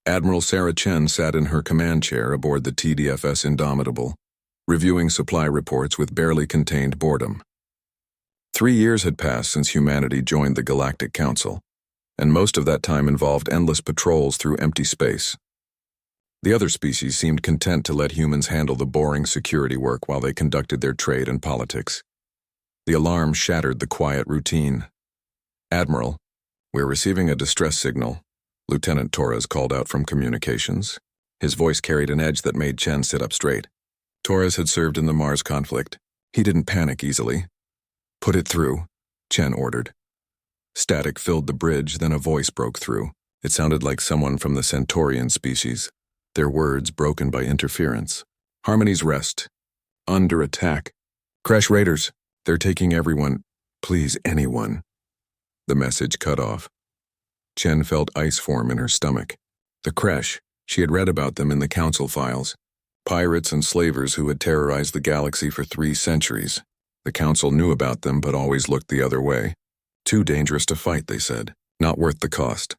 Admiral Sarah Chen sat in her command chair aboard the TDFS Indomitable, reviewing supply reports with barely contained boredom. 3 years had passed since humanity joined the Galactic Council, and most of that time involved endless patrols through empty space. The other species seemed content to let humans handle the boring security work while they conducted their trade and politics. The alarm shattered the quiet routine. "Admiral, we're receiving a distress signal," Lieutenant Torres called out from communications. His voice carried an edge that made Chen sit up straight. Torres had served in the Mars conflict. He didn't panic easily. "Put it through," Chen ordered. Static filled the bridge, then a voice broke through. It sounded like someone from the Centaurian species, their words broken by interference. "Harmony's rest. Under attack. Crash raiders. They're taking everyone. Please, anyone." The message cut off. Chen felt ice form in her stomach. The Kresh, she had read about them in the council files. Pirates and slavers who had terrorized the galaxy for 3 centuries. The council knew about them but always looked the other way. "Too dangerous to fight," they said. "Not worth the cost."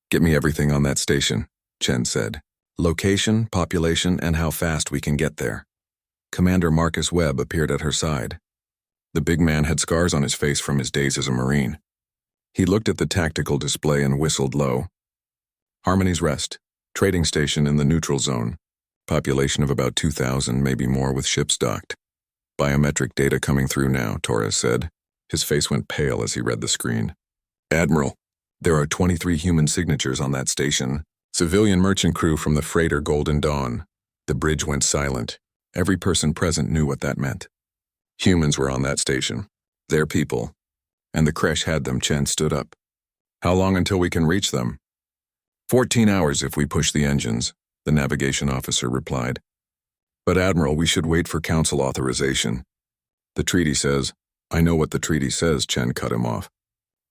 "Get me everything on that station," Chen said. "Location, population, and how fast we can get there." Commander Marcus Webb appeared at her side. The big man had scars on his face from his days as a Marine. He looked at the tactical display and whistled low. "Harmony's Rest, trading station in the neutral zone. Population of about 2,000, maybe more with ships docked. Biometric data coming through now," Torres said. His face went pale as he read the screen. "Admiral, there are 23 human signatures on that station. Civilian merchant crew from the freighter Golden Dawn." The bridge went silent. Every person present knew what that meant. Humans were on that station. Their people. And the Kresh had them. Chen stood up. "How long until we can reach them?" 14 hours if we push the engines," the navigation officer replied. "But Admiral, we should wait for council authorization. The treaty says—" "I know what the treaty says," Chen cut him off.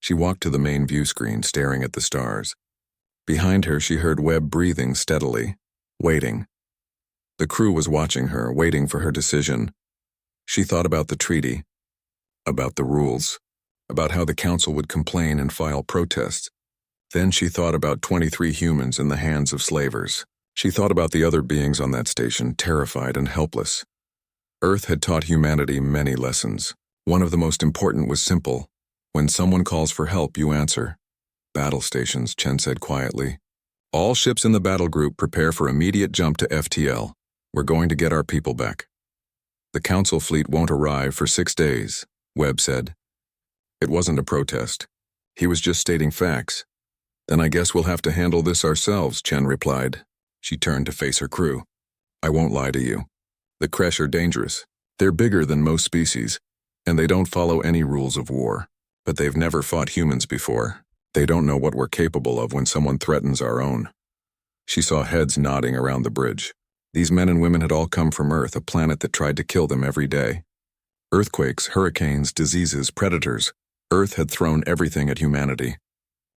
She walked to the main view screen, staring at the stars. Behind her, she heard Webb breathing steadily, waiting. The crew was watching her, waiting for her decision. She thought about the treaty, about the rules, about how the council would complain and file protests. Then she thought about 23 humans in the hands of slavers. She thought about the other beings on that station, terrified and helpless. Earth had taught humanity many lessons. One of the most important was simple. When someone calls for help, you answer. "Battle stations," Chen said quietly. "All ships in the battle group prepare for immediate jump to FTL. We're going to get our people back." "The council fleet won't arrive for 6 days," Webb said. It wasn't a protest. He was just stating facts. "Then I guess we'll have to handle this ourselves," Chen replied. She turned to face her crew. "I won't lie to you. The Kresh are dangerous. They're bigger than most species, and they don't follow any rules of war. But they've never fought humans before. They don't know what we're capable of when someone threatens our own." She saw heads nodding around the bridge. These men and women had all come from Earth, a planet that tried to kill them every day. Earthquakes, hurricanes, diseases, predators. Earth had thrown everything at humanity.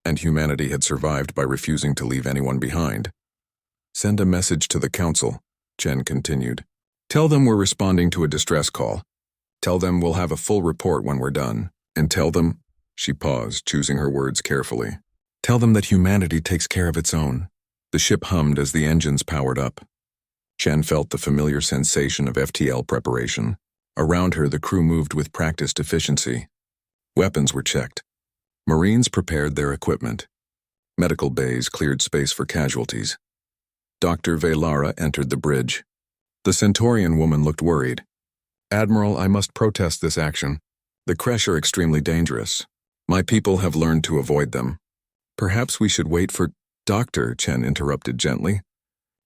And humanity had survived by refusing to leave anyone behind. "Send a message to the council," Chen continued. "Tell them we're responding to a distress call. Tell them we'll have a full report when we're done. And tell them—" She paused, choosing her words carefully. "Tell them that humanity takes care of its own." The ship hummed as the engines powered up. Chen felt the familiar sensation of FTL preparation. Around her, the crew moved with practiced efficiency. Weapons were checked. Marines prepared their equipment. Medical bays cleared space for casualties. Dr. Velara entered the bridge. The Centaurian woman looked worried. "Admiral, I must protest this action. The Kresh are extremely dangerous. My people have learned to avoid them. Perhaps we should wait for—" "Doctor," Chen interrupted gently.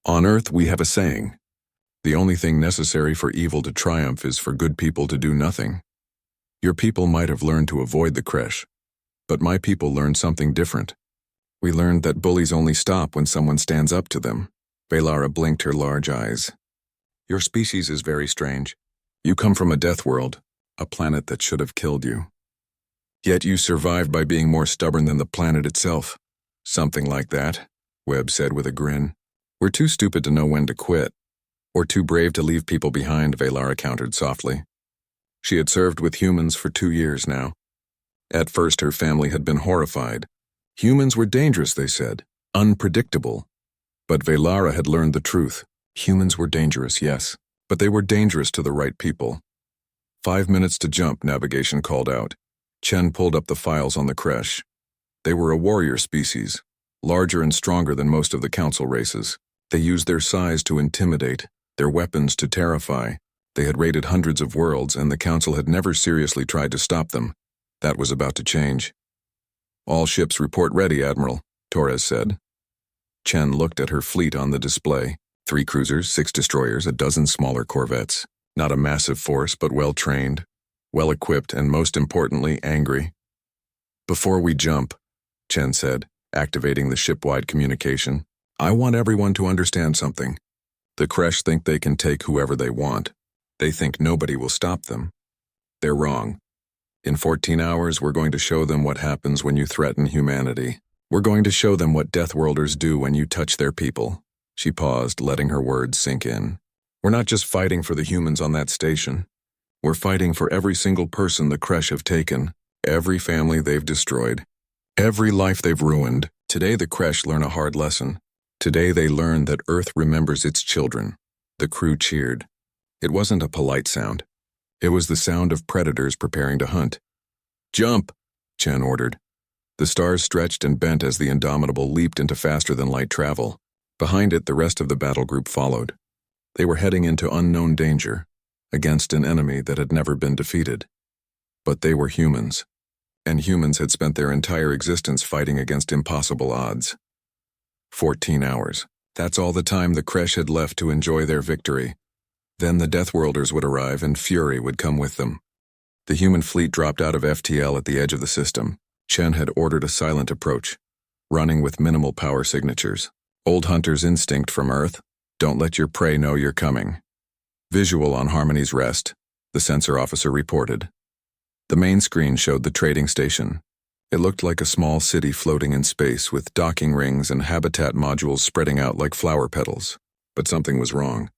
"On Earth we have a saying. The only thing necessary for evil to triumph is for good people to do nothing. Your people might have learned to avoid the Kresh, but my people learned something different. We learned that bullies only stop when someone stands up to them." Velara blinked her large eyes. "Your species is very strange. You come from a death world, a planet that should have killed you. Yet you survived by being more stubborn than the planet itself." "Something like that," Webb said with a grin. "We're too stupid to know when to quit. Or too brave to leave people behind," Velara countered softly. She had served with humans for 2 years now. At first her family had been horrified. Humans were dangerous, they said, unpredictable. But Velara had learned the truth. Humans were dangerous, yes, but they were dangerous to the right people. 5 minutes to jump, navigation called out. Chen pulled up the files on the creche. They were a warrior species, larger and stronger than most of the council races. They used their size to intimidate, their weapons to terrify. They had raided hundreds of worlds, and the council had never seriously tried to stop them. That was about to change. "All ships report ready, Admiral," Torres said. Chen looked at her fleet on the display. 3 cruisers, 6 destroyers, a dozen smaller corvettes. Not a massive force, but well-trained, well-equipped, and most importantly, angry. "Before we jump," Chen said, activating the ship-wide communication, "I want everyone to understand something. The creche think they can take whoever they want. They think nobody will stop them. They're wrong. In 14 hours, we're going to show them what happens when you threaten humanity. We're going to show them what Deathworlders do when you touch their people." She paused, letting her words sink in. "We're not just fighting for the humans on that station. We're fighting for every single person the creche have taken, every family they've destroyed, every life they've ruined. Today the creche learn a hard lesson. Today they learn that Earth remembers its children." The crew cheered. It wasn't a polite sound. It was the sound of predators preparing to hunt. "Jump," Chen ordered. The stars stretched and bent as the Indomitable leaped into faster-than-light travel. Behind it, the rest of the battle group followed. They were heading into unknown danger, against an enemy that had never been defeated. But they were humans, and humans had spent their entire existence fighting against impossible odds. 14 hours. That's all the time the creche had left to enjoy their victory. Then the Deathworlders would arrive and fury would come with them. The human fleet dropped out of FTL at the edge of the system. Chen had ordered a silent approach, running with minimal power signatures. Old hunter's instinct from Earth: don't let your prey know you're coming. Visual on Harmony's Rest, the sensor officer reported. The main screen showed the trading station. It looked like a small city floating in space with docking rings and habitat modules spreading out like flower petals. But something was wrong.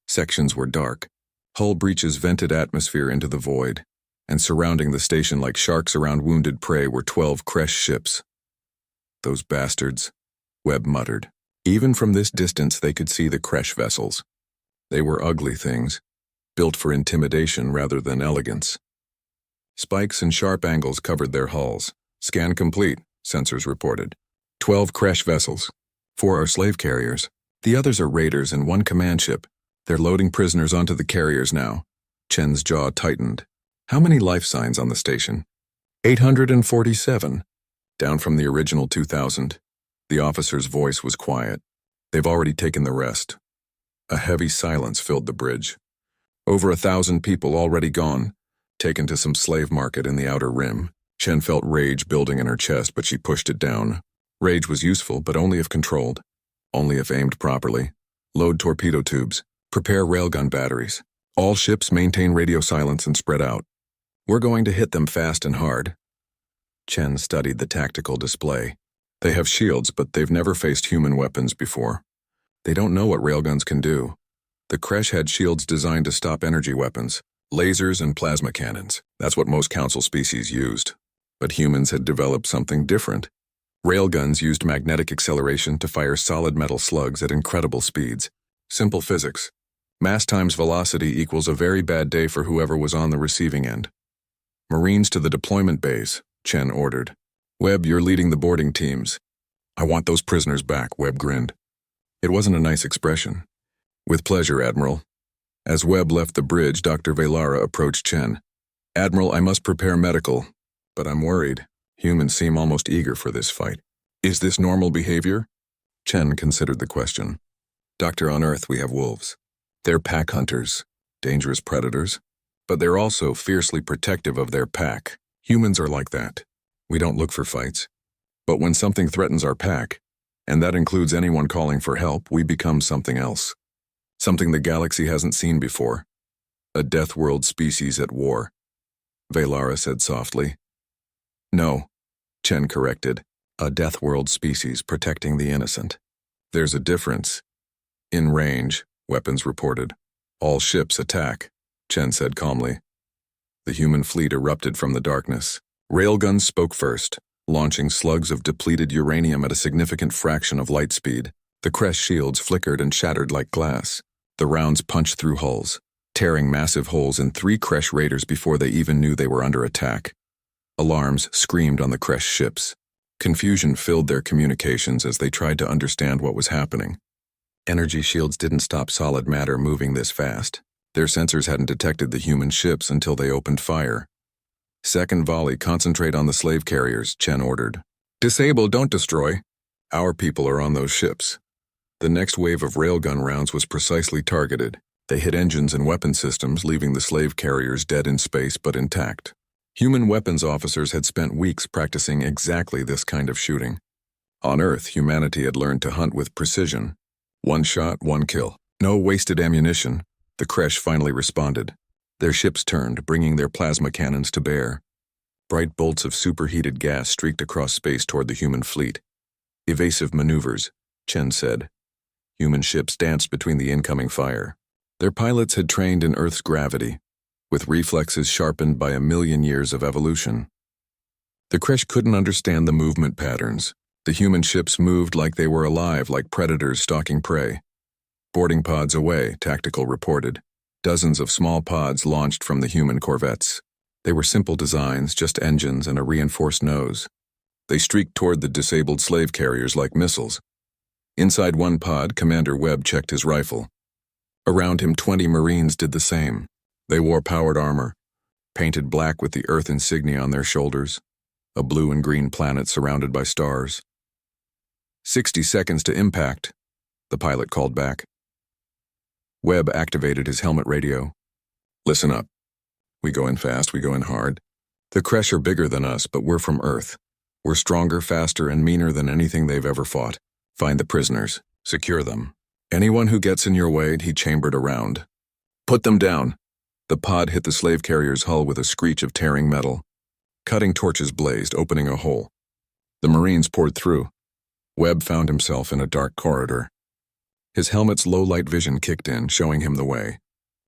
Sections were dark. Hull breaches vented atmosphere into the void, and surrounding the station like sharks around wounded prey were 12 creche ships. "Those bastards," Webb muttered. Even from this distance they could see the creche vessels. They were ugly things, built for intimidation rather than elegance. Spikes and sharp angles covered their hulls. "Scan complete," sensors reported. 12 creche vessels. 4 are slave carriers. The others are raiders and 1 command ship. They're loading prisoners onto the carriers now. Chen's jaw tightened. How many life signs on the station? 847. Down from the original 2,000. The officer's voice was quiet. "They've already taken the rest." A heavy silence filled the bridge. Over 1,000 people already gone, taken to some slave market in the outer rim. Chen felt rage building in her chest, but she pushed it down. Rage was useful, but only if controlled. Only if aimed properly. Load torpedo tubes. Prepare railgun batteries. All ships maintain radio silence and spread out. We're going to hit them fast and hard. Chen studied the tactical display. They have shields, but they've never faced human weapons before. They don't know what railguns can do. The creche had shields designed to stop energy weapons, lasers and plasma cannons. That's what most council species used. But humans had developed something different. Railguns used magnetic acceleration to fire solid metal slugs at incredible speeds. Simple physics. Mass times velocity equals a very bad day for whoever was on the receiving end. "Marines to the deployment bays," Chen ordered. "Webb, you're leading the boarding teams." "I want those prisoners back," Webb grinned. It wasn't a nice expression. "With pleasure, Admiral." As Webb left the bridge, Dr. Velara approached Chen. "Admiral, I must prepare medical, but I'm worried. Humans seem almost eager for this fight. Is this normal behavior?" Chen considered the question. "Doctor, on Earth we have wolves. They're pack hunters, dangerous predators, but they're also fiercely protective of their pack. Humans are like that. We don't look for fights. But when something threatens our pack, and that includes anyone calling for help, we become something else. Something the galaxy hasn't seen before. A death world species at war," Velara said softly. "No," Chen corrected. "A death world species protecting the innocent. There's a difference." "In range," weapons reported. "All ships attack," Chen said calmly. The human fleet erupted from the darkness. Railguns spoke first, launching slugs of depleted uranium at a significant fraction of light speed. The Kresh shields flickered and shattered like glass. The rounds punched through hulls, tearing massive holes in 3 Kresh raiders before they even knew they were under attack. Alarms screamed on the Kresh ships. Confusion filled their communications as they tried to understand what was happening. Energy shields didn't stop solid matter moving this fast. Their sensors hadn't detected the human ships until they opened fire. "Second volley, concentrate on the slave carriers," Chen ordered. "Disable, don't destroy. Our people are on those ships." The next wave of railgun rounds was precisely targeted. They hit engines and weapon systems, leaving the slave carriers dead in space but intact. Human weapons officers had spent weeks practicing exactly this kind of shooting. On Earth, humanity had learned to hunt with precision. One shot, one kill. No wasted ammunition. The Kresh finally responded. Their ships turned, bringing their plasma cannons to bear. Bright bolts of superheated gas streaked across space toward the human fleet. "Evasive maneuvers," Chen said. Human ships danced between the incoming fire. Their pilots had trained in Earth's gravity, with reflexes sharpened by 1,000,000 years of evolution. The Kresh couldn't understand the movement patterns. The human ships moved like they were alive, like predators stalking prey. "Boarding pods away," Tactical reported. Dozens of small pods launched from the human corvettes. They were simple designs, just engines and a reinforced nose. They streaked toward the disabled slave carriers like missiles. Inside one pod, Commander Webb checked his rifle. Around him, 20 Marines did the same. They wore powered armor, painted black with the Earth insignia on their shoulders, a blue and green planet surrounded by stars. 60 seconds to impact," the pilot called back. Webb activated his helmet radio. "Listen up. We go in fast, we go in hard. The Kresh are bigger than us, but we're from Earth. We're stronger, faster, and meaner than anything they've ever fought. Find the prisoners. Secure them. Anyone who gets in your way," he chambered around. "Put them down." The pod hit the slave carrier's hull with a screech of tearing metal. Cutting torches blazed, opening a hole. The Marines poured through. Webb found himself in a dark corridor. His helmet's low-light vision kicked in, showing him the way.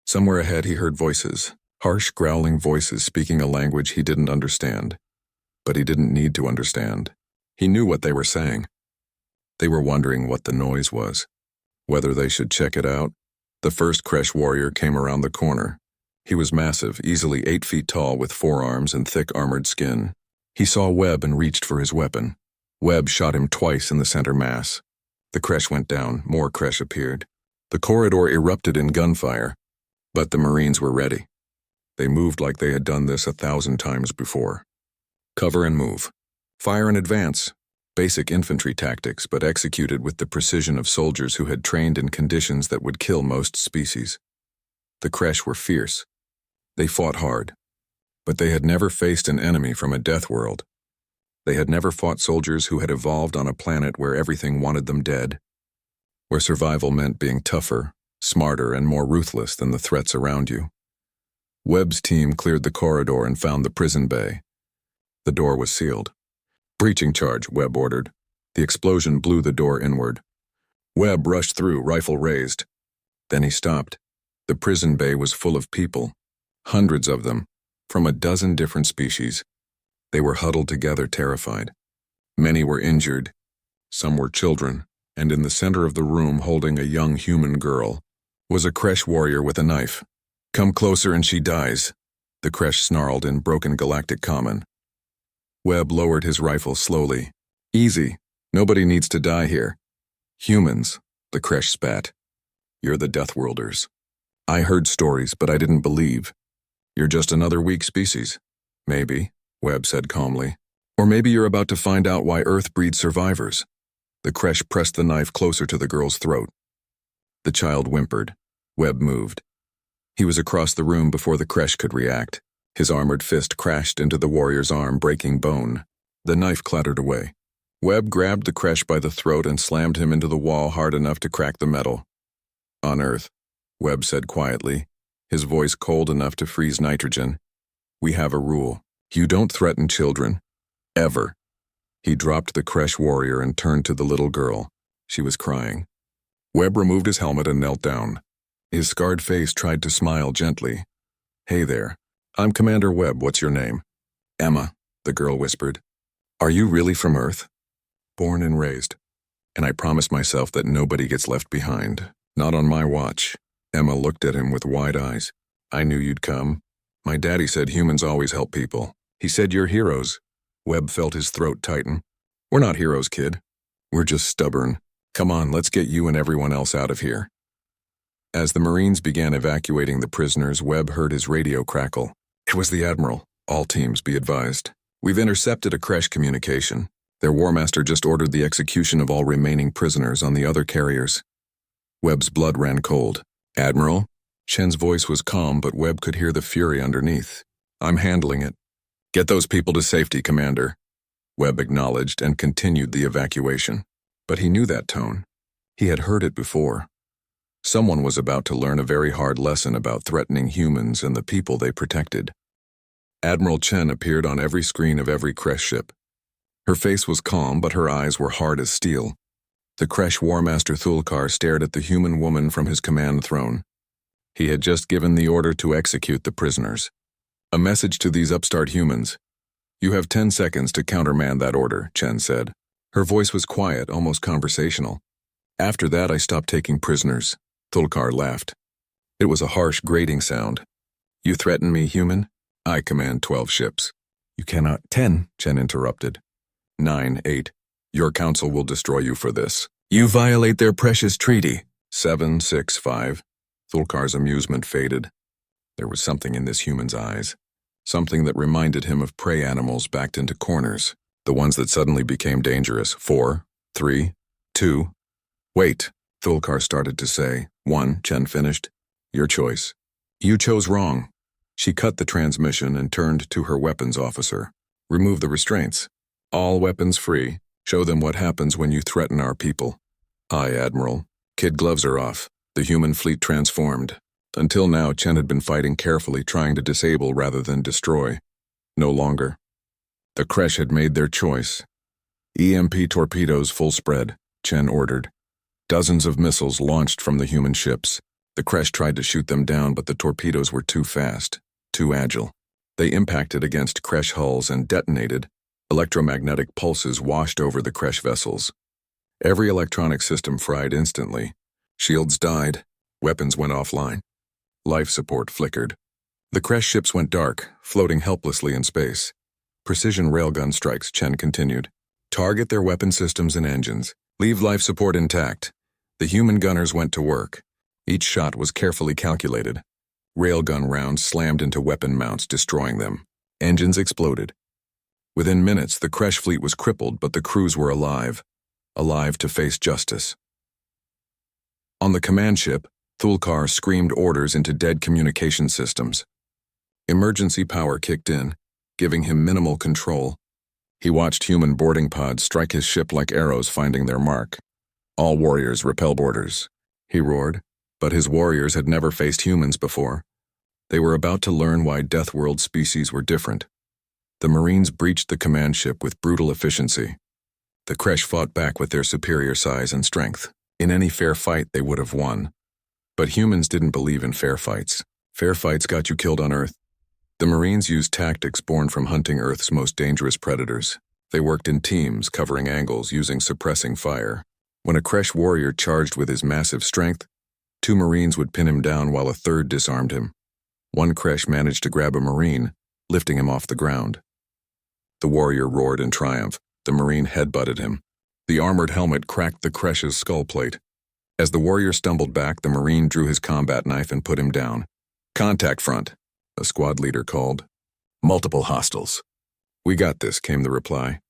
Somewhere ahead he heard voices, harsh, growling voices speaking a language he didn't understand. But he didn't need to understand. He knew what they were saying. They were wondering what the noise was, whether they should check it out. The first Kresh warrior came around the corner. He was massive, easily 8 feet tall with forearms and thick armored skin. He saw Webb and reached for his weapon. Webb shot him twice in the center mass. The Kresh went down, more Kresh appeared. The corridor erupted in gunfire, but the Marines were ready. They moved like they had done this 1,000 times before. Cover and move. Fire and advance. Basic infantry tactics, but executed with the precision of soldiers who had trained in conditions that would kill most species. The Kresh were fierce. They fought hard, but they had never faced an enemy from a death world. They had never fought soldiers who had evolved on a planet where everything wanted them dead, where survival meant being tougher, smarter, and more ruthless than the threats around you. Webb's team cleared the corridor and found the prison bay. The door was sealed. "Breaching charge," Webb ordered. The explosion blew the door inward. Webb rushed through, rifle raised. Then he stopped. The prison bay was full of people. Hundreds of them, from a dozen different species. They were huddled together, terrified. Many were injured. Some were children, and in the center of the room, holding a young human girl, was a Kresh warrior with a knife. "Come closer and she dies," the Kresh snarled in broken Galactic common. Webb lowered his rifle slowly. "Easy. Nobody needs to die here." "Humans," the Kresh spat. "You're the Deathworlders. I heard stories, but I didn't believe. You're just another weak species." "Maybe," Webb said calmly. "Or maybe you're about to find out why Earth breeds survivors." The Kresh pressed the knife closer to the girl's throat. The child whimpered. Webb moved. He was across the room before the Kresh could react. His armored fist crashed into the warrior's arm, breaking bone. The knife clattered away. Webb grabbed the Kresh by the throat and slammed him into the wall hard enough to crack the metal. "On Earth," Webb said quietly, his voice cold enough to freeze nitrogen, "we have a rule. You don't threaten children. Ever." He dropped the Kresh warrior and turned to the little girl. She was crying. Webb removed his helmet and knelt down. His scarred face tried to smile gently. "Hey there. I'm Commander Webb. What's your name?" "Emma," the girl whispered. "Are you really from Earth?" "Born and raised." and I promised myself that nobody gets left behind. Not on my watch. Emma looked at him with wide eyes. I knew you'd come. My daddy said humans always help people. He said you're heroes. Webb felt his throat tighten. We're not heroes, kid. We're just stubborn. Come on, let's get you and everyone else out of here. As the Marines began evacuating the prisoners, Webb heard his radio crackle. It was the Admiral. All teams be advised. We've intercepted a crash communication. Their War Master just ordered the execution of all remaining prisoners on the other carriers. Webb's blood ran cold. Admiral? Chen's voice was calm, but Webb could hear the fury underneath. I'm handling it. Get those people to safety, Commander. Webb acknowledged and continued the evacuation. But he knew that tone. He had heard it before. Someone was about to learn a very hard lesson about threatening humans and the people they protected. Admiral Chen appeared on every screen of every Kresh ship. Her face was calm, but her eyes were hard as steel. The Kresh War Master Thulkar stared at the human woman from his command throne. He had just given the order to execute the prisoners. A message to these upstart humans. You have 10 seconds to countermand that order, Chen said. Her voice was quiet, almost conversational. After that, I stopped taking prisoners. Thulkar laughed. It was a harsh, grating sound. You threaten me, human? I command 12 ships. You cannot. 10, Chen interrupted. 9, 8. Your council will destroy you for this. You violate their precious treaty. 7, 6, 5. Thulkar's amusement faded. There was something in this human's eyes. Something that reminded him of prey animals backed into corners. The ones that suddenly became dangerous. 4, 3, 2. Wait, Thulkar started to say. 1, Chen finished. Your choice. You chose wrong. She cut the transmission and turned to her weapons officer. Remove the restraints. All weapons free. Show them what happens when you threaten our people. Aye, Admiral. Kid gloves are off. The human fleet transformed. Until now, Chen had been fighting carefully, trying to disable rather than destroy. No longer. The Kresh had made their choice. EMP torpedoes full spread, Chen ordered. Dozens of missiles launched from the human ships. The Kresh tried to shoot them down, but the torpedoes were too fast, too agile. They impacted against Kresh hulls and detonated. Electromagnetic pulses washed over the Kresh vessels. Every electronic system fried instantly. Shields died. Weapons went offline. Life support flickered. The Kresh ships went dark, floating helplessly in space. Precision railgun strikes, Chen continued. Target their weapon systems and engines. Leave life support intact. The human gunners went to work. Each shot was carefully calculated. Railgun rounds slammed into weapon mounts, destroying them. Engines exploded. Within minutes, the Kresh fleet was crippled, but the crews were alive. Alive to face justice. On the command ship, Thulkar screamed orders into dead communication systems. Emergency power kicked in, giving him minimal control. He watched human boarding pods strike his ship like arrows finding their mark. All warriors repel boarders, he roared, but his warriors had never faced humans before. They were about to learn why Deathworld species were different. The Marines breached the command ship with brutal efficiency. The Kresh fought back with their superior size and strength. In any fair fight, they would have won. But humans didn't believe in fair fights. Fair fights got you killed on Earth. The Marines used tactics born from hunting Earth's most dangerous predators. They worked in teams, covering angles, using suppressing fire. When a Kresh warrior charged with his massive strength, 2 Marines would pin him down while a third disarmed him. One Kresh managed to grab a Marine, lifting him off the ground. The warrior roared in triumph. The Marine headbutted him. The armored helmet cracked the Kresh's skull plate. As the warrior stumbled back, the Marine drew his combat knife and put him down. Contact front, a squad leader called. Multiple hostiles. We got this, came the reply.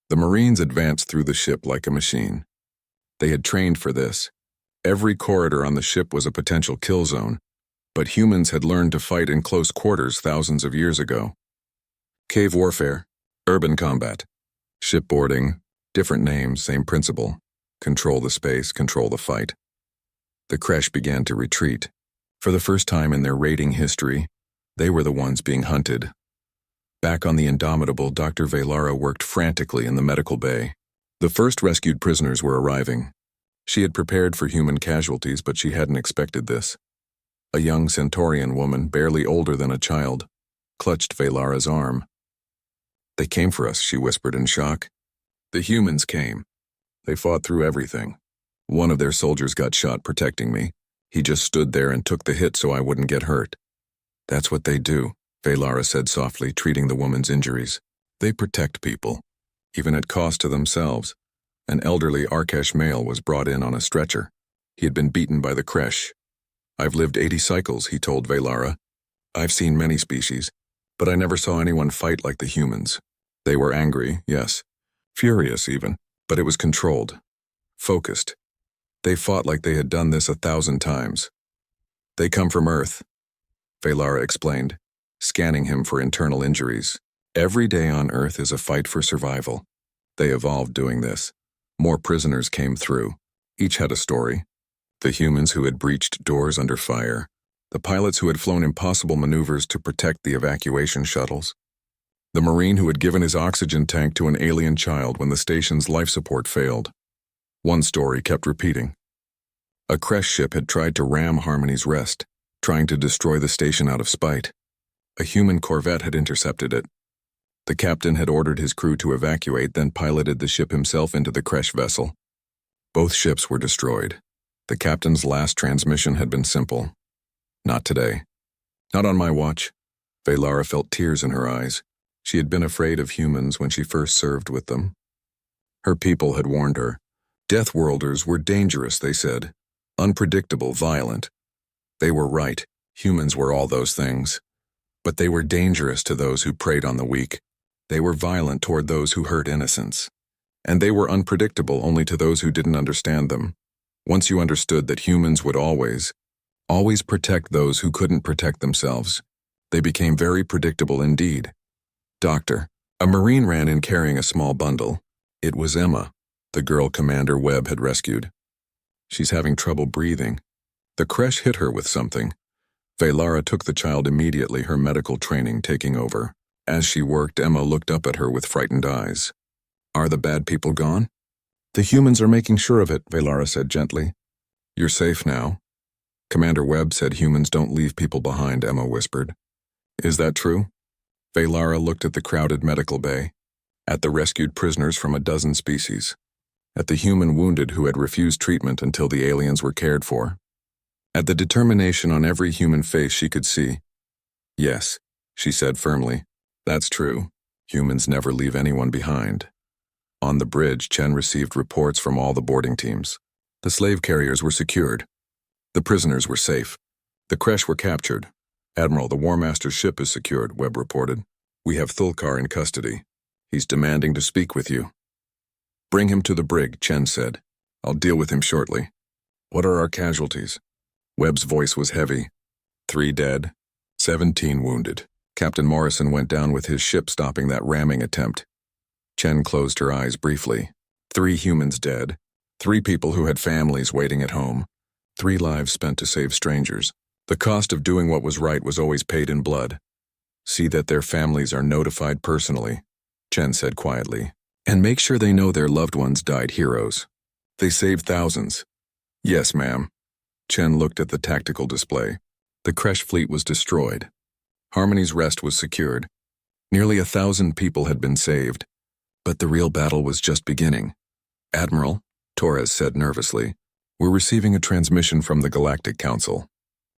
The Marines advanced through the ship like a machine. They had trained for this. Every corridor on the ship was a potential kill zone, but humans had learned to fight in close quarters thousands of years ago. Cave warfare, urban combat, shipboarding, different names, same principle. Control the space, control the fight. The Kresh began to retreat. For the first time in their raiding history, they were the ones being hunted. Back on the Indomitable, Dr. Velara worked frantically in the medical bay. The first rescued prisoners were arriving. She had prepared for human casualties, but she hadn't expected this. A young Centaurian woman, barely older than a child, clutched Velara's arm. They came for us, she whispered in shock. The humans came. They fought through everything. One of their soldiers got shot protecting me. He just stood there and took the hit so I wouldn't get hurt. That's what they do, Velara said softly, treating the woman's injuries. They protect people, even at cost to themselves. An elderly Arkesh male was brought in on a stretcher. He had been beaten by the Kresh. I've lived 80 cycles, he told Velara. I've seen many species, but I never saw anyone fight like the humans. They were angry, yes. Furious even, but it was controlled. Focused. They fought like they had done this 1,000 times. They come from Earth, Velara explained, scanning him for internal injuries. Every day on Earth is a fight for survival. They evolved doing this. More prisoners came through. Each had a story. The humans who had breached doors under fire. The pilots who had flown impossible maneuvers to protect the evacuation shuttles. The Marine who had given his oxygen tank to an alien child when the station's life support failed. One story kept repeating. A Kresh ship had tried to ram Harmony's Rest, trying to destroy the station out of spite. A human corvette had intercepted it. The captain had ordered his crew to evacuate, then piloted the ship himself into the Kresh vessel. Both ships were destroyed. The captain's last transmission had been simple. Not today. Not on my watch. Velara felt tears in her eyes. She had been afraid of humans when she first served with them. Her people had warned her. Deathworlders were dangerous, they said. Unpredictable, violent. They were right. Humans were all those things. But they were dangerous to those who preyed on the weak. They were violent toward those who hurt innocents. And they were unpredictable only to those who didn't understand them. Once you understood that humans would always protect those who couldn't protect themselves, they became very predictable indeed. Doctor, a Marine ran in carrying a small bundle. It was Emma, the girl Commander Webb had rescued. She's having trouble breathing. The Kresh hit her with something. Velara took the child immediately, her medical training taking over. As she worked, Emma looked up at her with frightened eyes. Are the bad people gone? The humans are making sure of it, Velara said gently. You're safe now. Commander Webb said humans don't leave people behind, Emma whispered. Is that true? Velara looked at the crowded medical bay, at the rescued prisoners from a dozen species, at the human wounded who had refused treatment until the aliens were cared for, at the determination on every human face she could see. Yes, she said firmly. That's true. Humans never leave anyone behind. On the bridge, Chen received reports from all the boarding teams. The slave carriers were secured. The prisoners were safe. The Kresh were captured. Admiral, the War Master's ship is secured, Webb reported. We have Thulkar in custody. He's demanding to speak with you. Bring him to the brig, Chen said. I'll deal with him shortly. What are our casualties? Webb's voice was heavy. 3 dead, 17 wounded. Captain Morrison went down with his ship, stopping that ramming attempt. Chen closed her eyes briefly. 3 humans dead. 3 people who had families waiting at home. 3 lives spent to save strangers. The cost of doing what was right was always paid in blood. See that their families are notified personally, Chen said quietly. And make sure they know their loved ones died heroes. They saved thousands. Yes, ma'am. Chen looked at the tactical display. The Kresh fleet was destroyed. Harmony's Rest was secured. Nearly 1,000 people had been saved. But the real battle was just beginning. Admiral, Torres said nervously, we're receiving a transmission from the Galactic Council.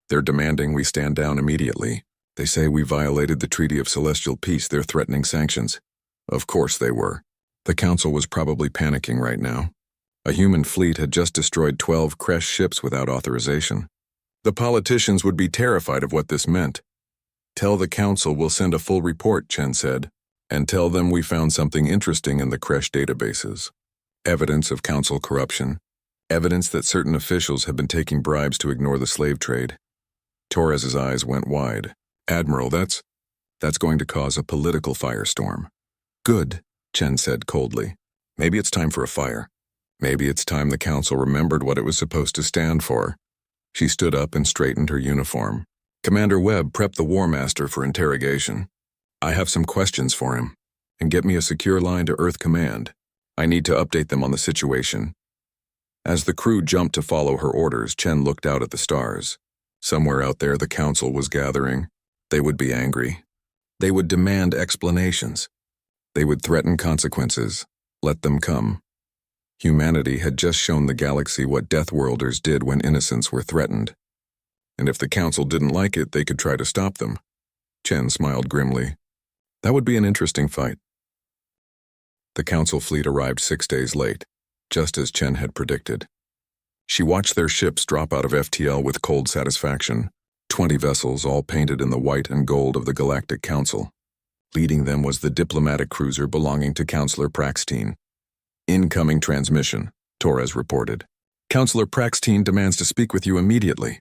They're demanding we stand down immediately. They say we violated the Treaty of Celestial Peace. They're threatening sanctions. Of course they were. The Council was probably panicking right now. A human fleet had just destroyed 12 Kresh ships without authorization. The politicians would be terrified of what this meant. Tell the Council we'll send a full report, Chen said, and tell them we found something interesting in the Kresh databases. Evidence of Council corruption. Evidence that certain officials have been taking bribes to ignore the slave trade. Torres's eyes went wide. Admiral, that's going to cause a political firestorm. Good, Chen said coldly. Maybe it's time for a fire. Maybe it's time the Council remembered what it was supposed to stand for. She stood up and straightened her uniform. Commander Webb prepped the War Master for interrogation. I have some questions for him. And get me a secure line to Earth Command. I need to update them on the situation. As the crew jumped to follow her orders, Chen looked out at the stars. Somewhere out there the Council was gathering. They would be angry. They would demand explanations. They would threaten consequences. Let them come. Humanity had just shown the galaxy what Deathworlders did when innocents were threatened. And if the Council didn't like it, they could try to stop them. Chen smiled grimly. That would be an interesting fight. The Council fleet arrived 6 days late, just as Chen had predicted. She watched their ships drop out of FTL with cold satisfaction, 20 vessels all painted in the white and gold of the Galactic Council. Leading them was the diplomatic cruiser belonging to Councillor Praxtine. Incoming transmission, Torres reported. Councillor Praxtine demands to speak with you immediately.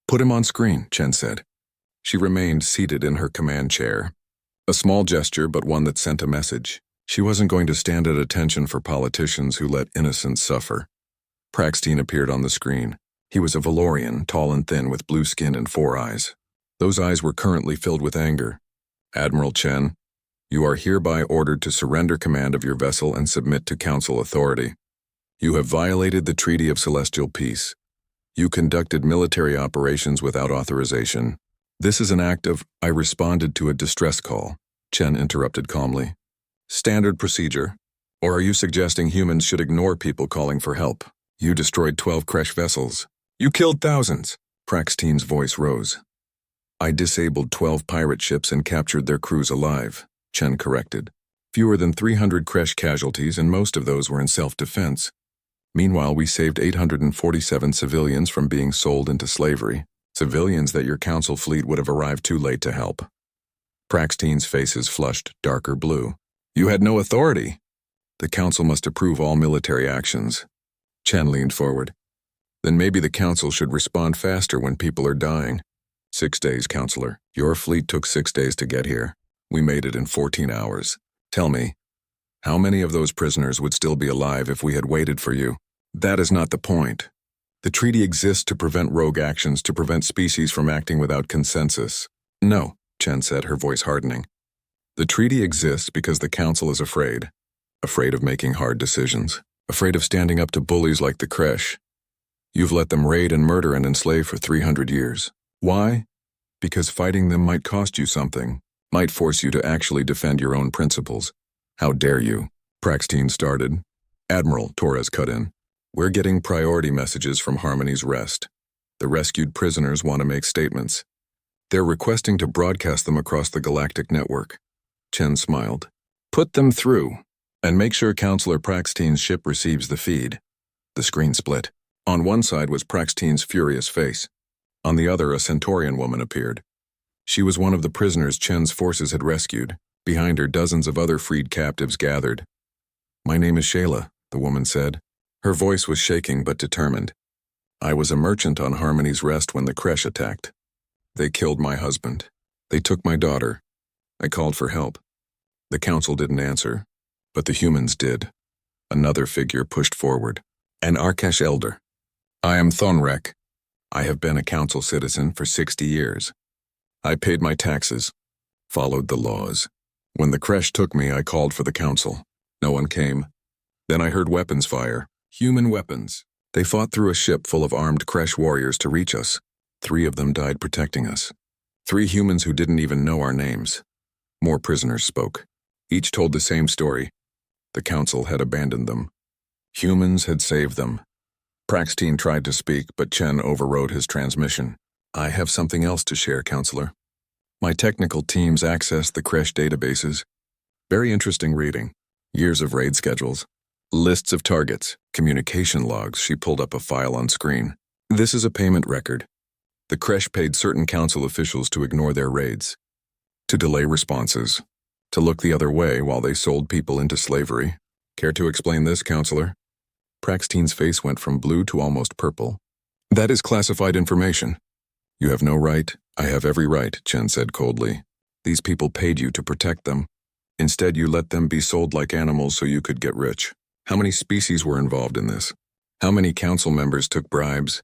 Put him on screen, Chen said. She remained seated in her command chair. A small gesture, but one that sent a message. She wasn't going to stand at attention for politicians who let innocents suffer. Praxtine appeared on the screen. He was a Valorian, tall and thin with blue skin and 4 eyes. Those eyes were currently filled with anger. Admiral Chen, you are hereby ordered to surrender command of your vessel and submit to Council authority. You have violated the Treaty of Celestial Peace. You conducted military operations without authorization. This is an act of, I responded to a distress call, Chen interrupted calmly. Standard procedure? Or are you suggesting humans should ignore people calling for help? You destroyed 12 Kresh vessels. You killed thousands. Praxtine's voice rose. I disabled 12 pirate ships and captured their crews alive, Chen corrected. Fewer than 300 Kresh casualties, and most of those were in self-defense. Meanwhile, we saved 847 civilians from being sold into slavery, civilians that your Council fleet would have arrived too late to help. Praxtine's faces flushed darker blue. You had no authority. The Council must approve all military actions. Chen leaned forward. Then maybe the Council should respond faster when people are dying. 6 days, Councillor. Your fleet took 6 days to get here. We made it in 14 hours. Tell me, how many of those prisoners would still be alive if we had waited for you? That is not the point. The treaty exists to prevent rogue actions, to prevent species from acting without consensus. No, Chen said, her voice hardening. The treaty exists because the Council is afraid. Afraid of making hard decisions. Afraid of standing up to bullies like the Kresh. You've let them raid and murder and enslave for 300 years. Why? Because fighting them might cost you something, might force you to actually defend your own principles. How dare you? Praxtine started. Admiral, Torres cut in. We're getting priority messages from Harmony's Rest. The rescued prisoners want to make statements. They're requesting to broadcast them across the galactic network. Chen smiled. Put them through, and make sure Councillor Praxtine's ship receives the feed. The screen split. On one side was Praxtine's furious face. On the other, a Centaurian woman appeared. She was one of the prisoners Chen's forces had rescued. Behind her, dozens of other freed captives gathered. My name is Shayla, the woman said. Her voice was shaking but determined. I was a merchant on Harmony's Rest when the Kresh attacked. They killed my husband. They took my daughter. I called for help. The Council didn't answer, but the humans did. Another figure pushed forward. An Arkesh elder. I am Thonrek. I have been a Council citizen for 60 years. I paid my taxes, followed the laws. When the Kresh took me, I called for the Council. No one came. Then I heard weapons fire. Human weapons. They fought through a ship full of armed Kresh warriors to reach us. 3 of them died protecting us. 3 humans who didn't even know our names. More prisoners spoke. Each told the same story. The Council had abandoned them. Humans had saved them. Praxtine tried to speak, but Chen overrode his transmission. I have something else to share, Councillor. My technical teams accessed the Kresh databases. Very interesting reading. Years of raid schedules. Lists of targets. Communication logs. She pulled up a file on screen. This is a payment record. The Kresh paid certain Council officials to ignore their raids. To delay responses. To look the other way while they sold people into slavery. Care to explain this, Councillor? Praxtine's face went from blue to almost purple. That is classified information. You have no right. I have every right, Chen said coldly. These people paid you to protect them. Instead, you let them be sold like animals so you could get rich. How many species were involved in this? How many Council members took bribes?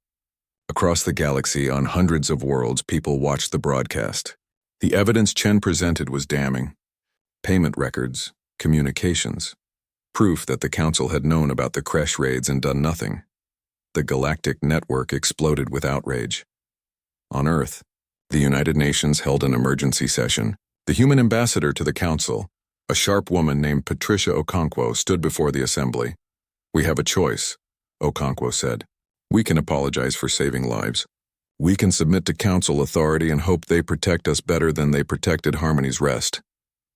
Across the galaxy, on hundreds of worlds, people watched the broadcast. The evidence Chen presented was damning. Payment records, communications, proof that the Council had known about the Kresh raids and done nothing. The galactic network exploded with outrage. On Earth, the United Nations held an emergency session. The human ambassador to the Council, a sharp woman named Patricia Okonkwo, stood before the assembly. We have a choice, Okonkwo said. We can apologize for saving lives. We can submit to council authority and hope they protect us better than they protected Harmony's Rest.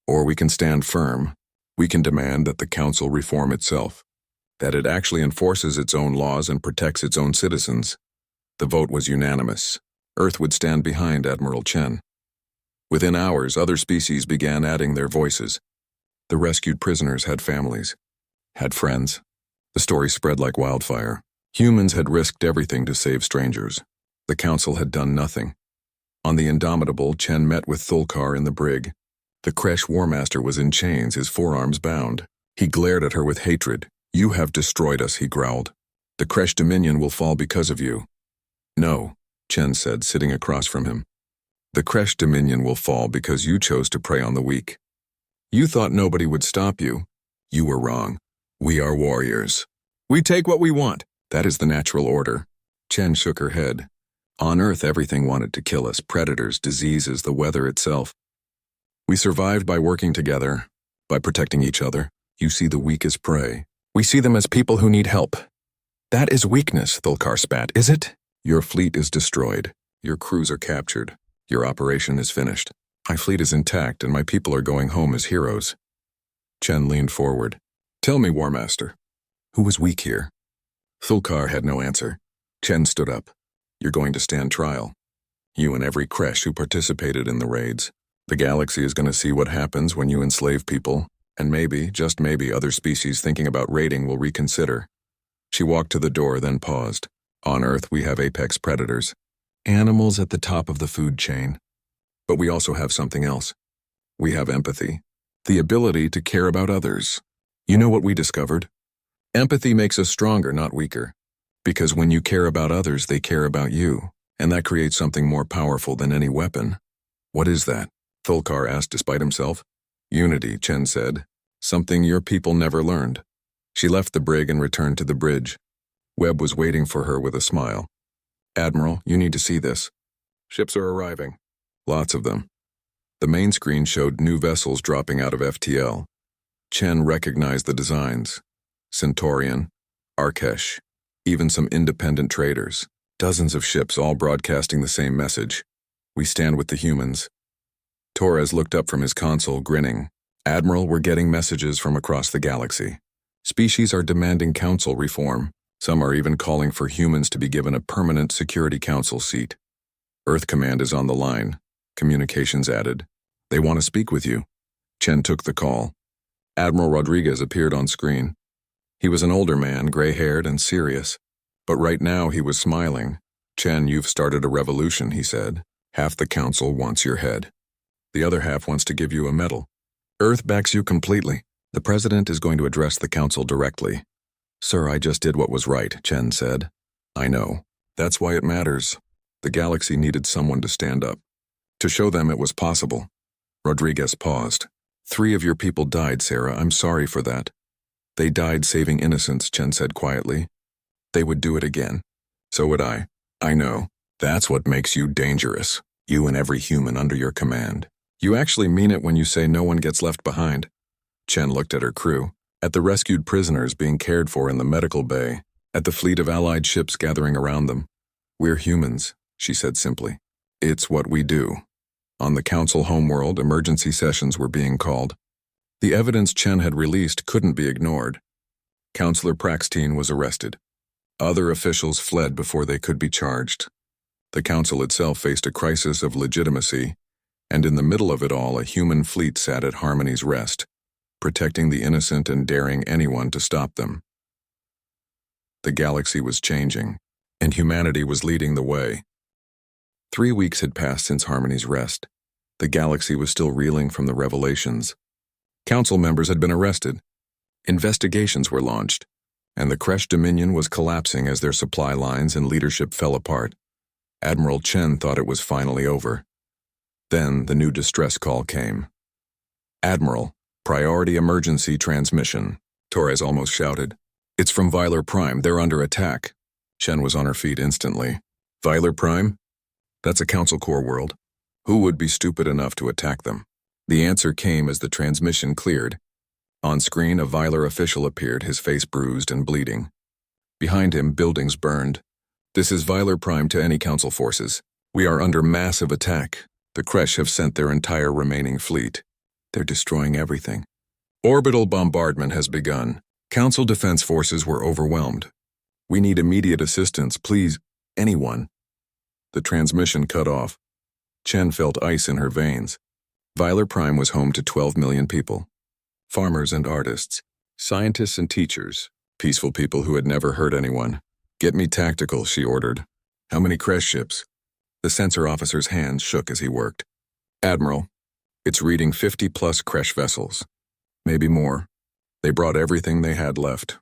Or we can stand firm. We can demand that the council reform itself, that it actually enforces its own laws and protects its own citizens. The vote was unanimous. Earth would stand behind Admiral Chen. Within hours, other species began adding their voices. The rescued prisoners had families, had friends. The story spread like wildfire. Humans had risked everything to save strangers. The council had done nothing. On the Indomitable, Chen met with Thulkar in the brig. The Kresh Warmaster was in chains, his forearms bound. He glared at her with hatred. "You have destroyed us," he growled. "The Kresh Dominion will fall because of you." "No," Chen said, sitting across from him. "The Kresh Dominion will fall because you chose to prey on the weak. You thought nobody would stop you. You were wrong. We are warriors. We take what we want. That is the natural order." Chen shook her head. On Earth, everything wanted to kill us: predators, diseases, the weather itself. We survived by working together, by protecting each other. You see the weak as prey. We see them as people who need help. That is weakness, Thulkar spat, is it? Your fleet is destroyed. Your crews are captured. Your operation is finished. My fleet is intact and my people are going home as heroes. Chen leaned forward. Tell me, Warmaster, who was weak here? Thulkar had no answer. Chen stood up. You're going to stand trial. You and every Kresh who participated in the raids. The galaxy is going to see what happens when you enslave people, and maybe, just maybe, other species thinking about raiding will reconsider. She walked to the door, then paused. On Earth, we have apex predators. Animals at the top of the food chain. But we also have something else. We have empathy. The ability to care about others. You know what we discovered? Empathy makes us stronger, not weaker. Because when you care about others, they care about you. And that creates something more powerful than any weapon. What is that? Thulkar asked despite himself. Unity, Chen said. Something your people never learned. She left the brig and returned to the bridge. Webb was waiting for her with a smile. Admiral, you need to see this. Ships are arriving. Lots of them. The main screen showed new vessels dropping out of FTL. Chen recognized the designs. Centaurian, Arkesh, even some independent traders. Dozens of ships all broadcasting the same message. We stand with the humans. Torres looked up from his console, grinning. Admiral, we're getting messages from across the galaxy. Species are demanding council reform. Some are even calling for humans to be given a permanent Security Council seat. Earth Command is on the line. Communications added. They want to speak with you. Chen took the call. Admiral Rodriguez appeared on screen. He was an older man, gray-haired and serious. But right now he was smiling. Chen, you've started a revolution, he said. Half the council wants your head. The other half wants to give you a medal. Earth backs you completely. The president is going to address the council directly. Sir, I just did what was right, Chen said. I know. That's why it matters. The galaxy needed someone to stand up. To show them it was possible. Rodriguez paused. 3 of your people died, Sarah. I'm sorry for that. They died saving innocents, Chen said quietly. They would do it again. So would I. I know. That's what makes you dangerous. You and every human under your command. You actually mean it when you say no one gets left behind. Chen looked at her crew, at the rescued prisoners being cared for in the medical bay, at the fleet of allied ships gathering around them. We're humans, she said simply. It's what we do. On the council homeworld, emergency sessions were being called. The evidence Chen had released couldn't be ignored. Councillor Praxteen was arrested. Other officials fled before they could be charged. The council itself faced a crisis of legitimacy, and in the middle of it all, a human fleet sat at Harmony's Rest, protecting the innocent and daring anyone to stop them. The galaxy was changing, and humanity was leading the way. 3 weeks had passed since Harmony's Rest. The galaxy was still reeling from the revelations. Council members had been arrested. Investigations were launched, and the Kresh Dominion was collapsing as their supply lines and leadership fell apart. Admiral Chen thought it was finally over. Then the new distress call came. Admiral, priority emergency transmission, Torres almost shouted. It's from Vilar Prime. They're under attack. Chen was on her feet instantly. Vilar Prime? That's a Council Corps world. Who would be stupid enough to attack them? The answer came as the transmission cleared. On screen, a Viler official appeared, his face bruised and bleeding. Behind him, buildings burned. This is Viler Prime to any Council forces. We are under massive attack. The Kresh have sent their entire remaining fleet. They're destroying everything. Orbital bombardment has begun. Council defense forces were overwhelmed. We need immediate assistance, please, anyone. The transmission cut off. Chen felt ice in her veins. Viler Prime was home to 12 million people. Farmers and artists, scientists and teachers, peaceful people who had never hurt anyone. Get me tactical, she ordered. How many Kresh ships? The sensor officer's hands shook as he worked. Admiral, it's reading 50-plus Kresh vessels. Maybe more. They brought everything they had left.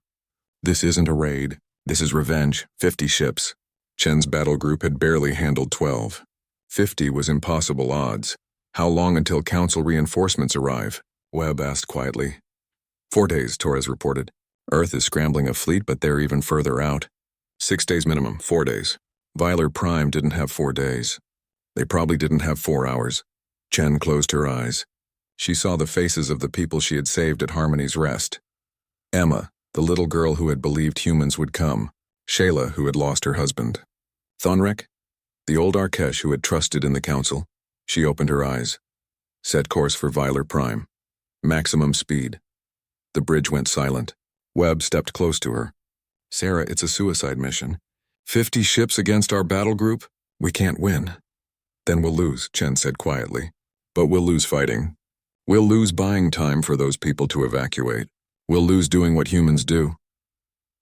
This isn't a raid. This is revenge. 50 ships. Chen's battle group had barely handled 12. 50 was impossible odds. How long until Council reinforcements arrive? Webb asked quietly. 4 days, Torres reported. Earth is scrambling a fleet, but they're even further out. 6 days minimum, 4 days. Viler Prime didn't have 4 days. They probably didn't have 4 hours. Chen closed her eyes. She saw the faces of the people she had saved at Harmony's Rest. Emma, the little girl who had believed humans would come. Shayla, who had lost her husband. Thonrek, the old Arkesh who had trusted in the Council. She opened her eyes. Set course for Viler Prime. Maximum speed. The bridge went silent. Webb stepped close to her. Sarah, it's a suicide mission. 50 ships against our battle group? We can't win. Then we'll lose, Chen said quietly. But we'll lose fighting. We'll lose buying time for those people to evacuate. We'll lose doing what humans do.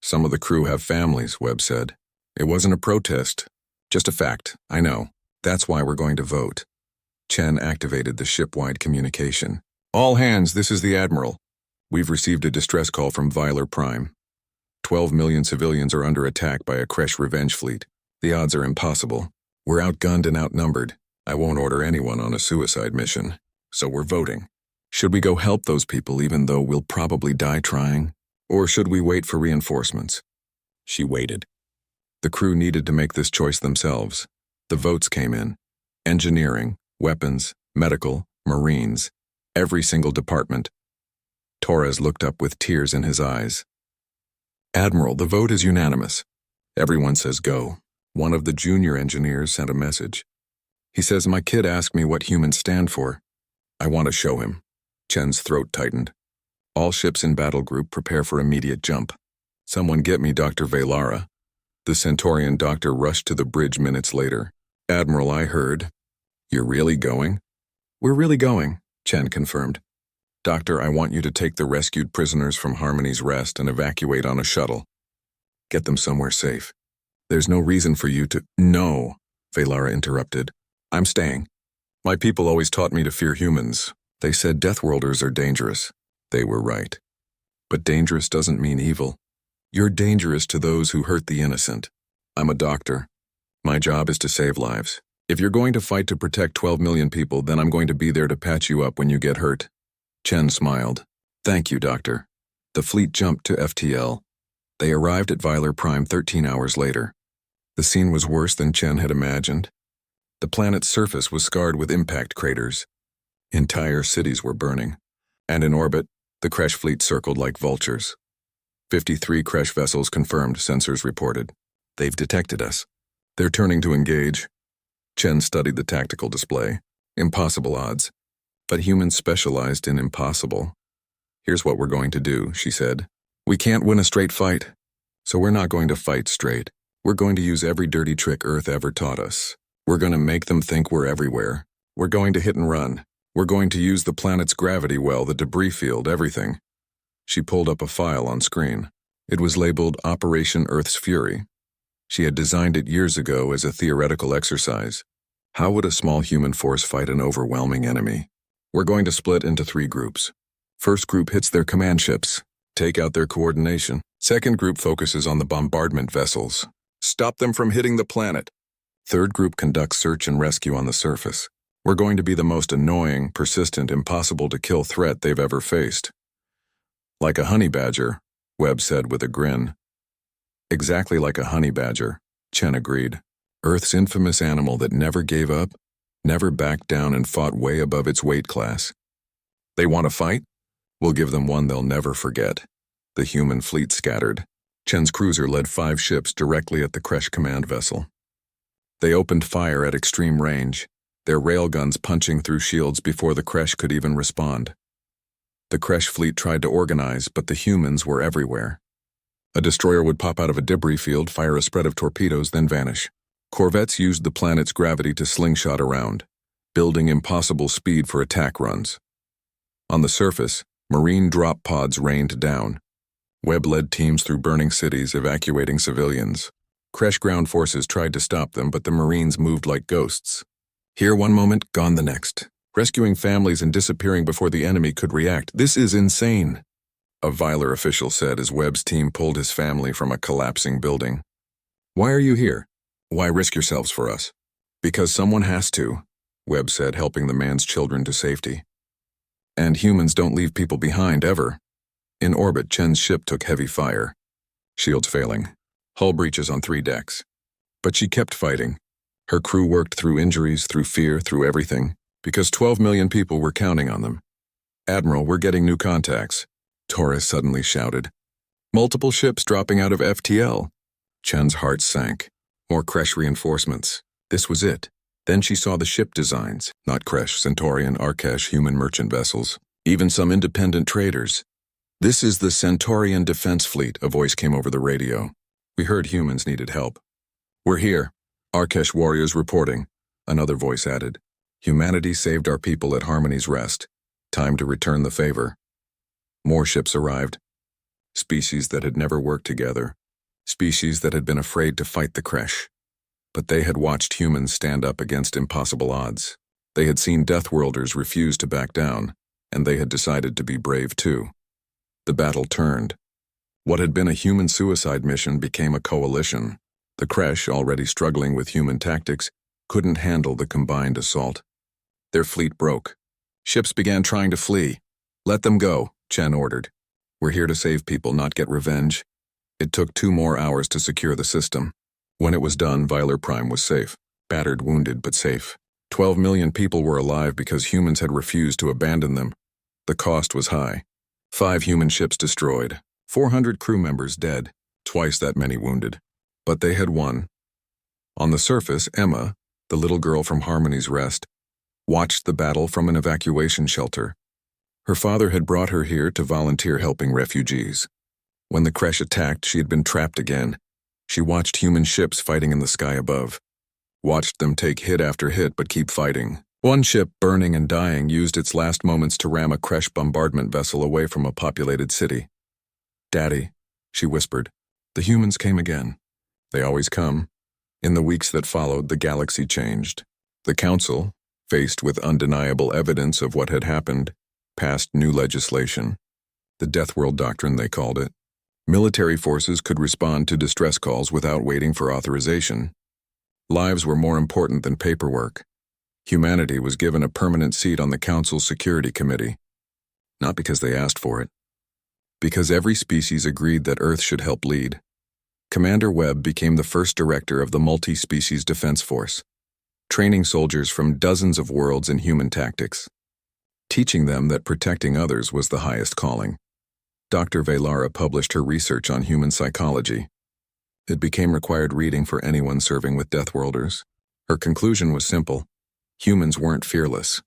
Some of the crew have families, Webb said. It wasn't a protest. Just a fact, I know. That's why we're going to vote. Chen activated the ship-wide communication. All hands, this is the Admiral. We've received a distress call from Viler Prime. 12 million civilians are under attack by a Kresh revenge fleet. The odds are impossible. We're outgunned and outnumbered. I won't order anyone on a suicide mission. So we're voting. Should we go help those people even though we'll probably die trying? Or should we wait for reinforcements? She waited. The crew needed to make this choice themselves. The votes came in. Engineering, weapons, medical, marines, every single department. Torres looked up with tears in his eyes. Admiral, the vote is unanimous. Everyone says go. One of the junior engineers sent a message. He says, my kid asked me what humans stand for. I want to show him. Chen's throat tightened. All ships in battle group prepare for immediate jump. Someone get me Dr. Velara. The Centaurian doctor rushed to the bridge minutes later. Admiral, I heard. You're really going? We're really going, Chen confirmed. Doctor, I want you to take the rescued prisoners from Harmony's Rest and evacuate on a shuttle. Get them somewhere safe. There's no reason for you to— No, Velara interrupted. I'm staying. My people always taught me to fear humans. They said Deathworlders are dangerous. They were right. But dangerous doesn't mean evil. You're dangerous to those who hurt the innocent. I'm a doctor. My job is to save lives. If you're going to fight to protect 12 million people, then I'm going to be there to patch you up when you get hurt. Chen smiled. Thank you, Doctor. The fleet jumped to FTL. They arrived at Viler Prime 13 hours later. The scene was worse than Chen had imagined. The planet's surface was scarred with impact craters. Entire cities were burning. And in orbit, the Kresh fleet circled like vultures. 53 Kresh vessels confirmed, sensors reported. They've detected us. They're turning to engage. Chen studied the tactical display. Impossible odds. But humans specialized in impossible. Here's what we're going to do, she said. We can't win a straight fight. So we're not going to fight straight. We're going to use every dirty trick Earth ever taught us. We're going to make them think we're everywhere. We're going to hit and run. We're going to use the planet's gravity well, the debris field, everything. She pulled up a file on screen. It was labeled Operation Earth's Fury. She had designed it years ago as a theoretical exercise. How would a small human force fight an overwhelming enemy? We're going to split into 3 groups. First group hits their command ships. Take out their coordination. Second group focuses on the bombardment vessels. Stop them from hitting the planet. Third group conducts search and rescue on the surface. We're going to be the most annoying, persistent, impossible-to-kill threat they've ever faced. Like a honey badger, Webb said with a grin. Exactly like a honey badger, Chen agreed. Earth's infamous animal that never gave up, never backed down and fought way above its weight class. They want to fight? We'll give them one they'll never forget. The human fleet scattered. Chen's cruiser led 5 ships directly at the Kresh command vessel. They opened fire at extreme range, their railguns punching through shields before the Kresh could even respond. The Kresh fleet tried to organize, but the humans were everywhere. A destroyer would pop out of a debris field, fire a spread of torpedoes, then vanish. Corvettes used the planet's gravity to slingshot around, building impossible speed for attack runs. On the surface, marine drop pods rained down. Webb led teams through burning cities, evacuating civilians. Kresh ground forces tried to stop them, but the Marines moved like ghosts. Here one moment, gone the next. Rescuing families and disappearing before the enemy could react. This is insane, a Viler official said as Webb's team pulled his family from a collapsing building. Why are you here? Why risk yourselves for us? Because someone has to, Webb said, helping the man's children to safety. And humans don't leave people behind, ever. In orbit, Chen's ship took heavy fire. Shields failing. Hull breaches on 3 decks. But she kept fighting. Her crew worked through injuries, through fear, through everything, because 12 million people were counting on them. Admiral, we're getting new contacts, Torres suddenly shouted. Multiple ships dropping out of FTL. Chen's heart sank. More Kresh reinforcements. This was it. Then she saw the ship designs, not Kresh, Centaurian, Arkesh human merchant vessels, even some independent traders. This is the Centaurian Defense Fleet, a voice came over the radio. We heard humans needed help. We're here. Arkesh warriors reporting, another voice added. Humanity saved our people at Harmony's Rest. Time to return the favor. More ships arrived. Species that had never worked together. Species that had been afraid to fight the Kresh. But they had watched humans stand up against impossible odds. They had seen Deathworlders refuse to back down, and they had decided to be brave too. The battle turned. What had been a human suicide mission became a coalition. The Kresh, already struggling with human tactics, couldn't handle the combined assault. Their fleet broke. Ships began trying to flee. Let them go, Chen ordered. We're here to save people, not get revenge. It took 2 more hours to secure the system. When it was done, Viler Prime was safe. Battered, wounded, but safe. 12 million people were alive because humans had refused to abandon them. The cost was high. 5 human ships destroyed. 400 crew members dead. Twice that many wounded. But they had won. On the surface, Emma, the little girl from Harmony's Rest, watched the battle from an evacuation shelter. Her father had brought her here to volunteer helping refugees. When the Kresh attacked, she had been trapped again. She watched human ships fighting in the sky above. Watched them take hit after hit but keep fighting. One ship, burning and dying, used its last moments to ram a Kresh bombardment vessel away from a populated city. Daddy, she whispered. The humans came again. They always come. In the weeks that followed, the galaxy changed. The Council, faced with undeniable evidence of what had happened, passed new legislation. The Deathworld Doctrine, they called it. Military forces could respond to distress calls without waiting for authorization. Lives were more important than paperwork. Humanity was given a permanent seat on the Council's Security Committee. Not because they asked for it. Because every species agreed that Earth should help lead. Commander Webb became the first director of the Multi-Species Defense Force, training soldiers from dozens of worlds in human tactics, teaching them that protecting others was the highest calling. Dr. Velara published her research on human psychology. It became required reading for anyone serving with Deathworlders. Her conclusion was simple. Humans weren't fearless.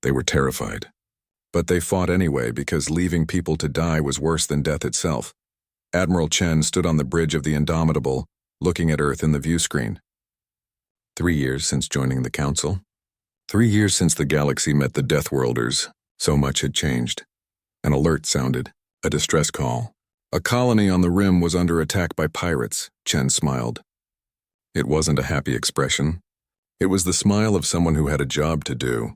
They were terrified. But they fought anyway because leaving people to die was worse than death itself. Admiral Chen stood on the bridge of the Indomitable, looking at Earth in the viewscreen. 3 years since joining the Council. 3 years since the galaxy met the Deathworlders. So much had changed. An alert sounded. A distress call. A colony on the rim was under attack by pirates, Chen smiled. It wasn't a happy expression. It was the smile of someone who had a job to do.